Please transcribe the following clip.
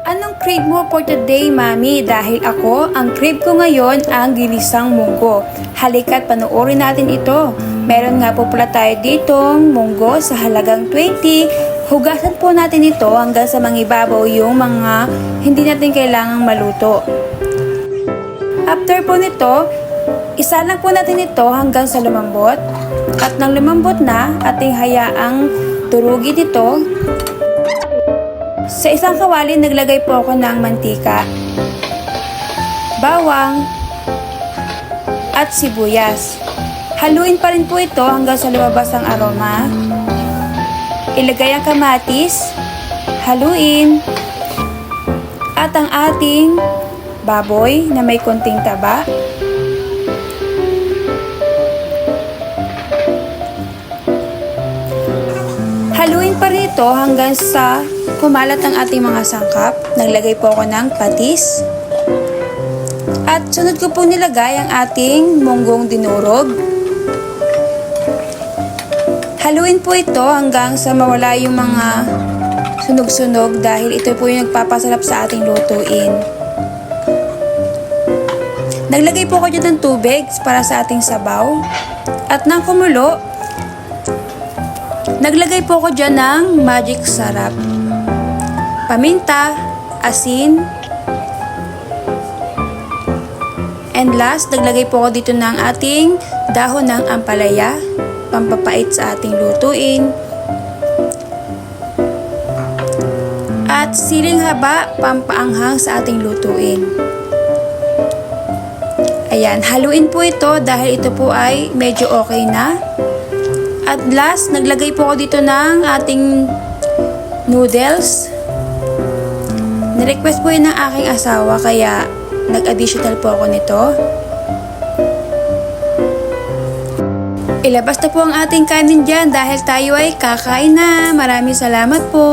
Anong crave mo for today, Mami? Dahil ako, ang crave ko ngayon ang ginisang munggo. Halika't panoorin natin ito. Meron nga po pala tayo ditong munggo sa halagang 20. Hugasan po natin ito hanggang sa mangibabaw yung mga hindi natin kailangang maluto. After po nito, isa lang po natin ito hanggang sa lumambot. At nang lumambot na, ating hayaang turugin ito. Sa isang kawali, naglagay po ako ng mantika, bawang, at sibuyas. Haluin pa rin po ito hanggang sa lumabas ang aroma. Ilagay ang kamatis, haluin, at ang ating baboy na may konting taba. Haluin pa rin ito hanggang sa kumalat ang ating mga sangkap. Naglagay po ako ng patis. At sunod ko po nilagay ang ating munggong dinurog. Haluin po ito hanggang sa mawala yung mga sunog-sunog dahil ito po yung nagpapasarap sa ating lutuin. Naglagay po ako dyan ng tubig para sa ating sabaw. At nang kumulo, naglagay po ako dyan ng magic sarap. Paminta, asin, and last, naglagay po ako dito ng ating dahon ng ampalaya, pampapait sa ating lutuin. At siling haba, pampaanghang sa ating lutuin. Ayan, haluin po ito dahil ito po ay medyo okay na. At last, naglagay po ako dito ng ating noodles. Nirequest po yun ng aking asawa kaya nag-additional po ako nito. Ilabas na po ang ating kanin dyan dahil tayo ay kakain na. Maraming salamat po.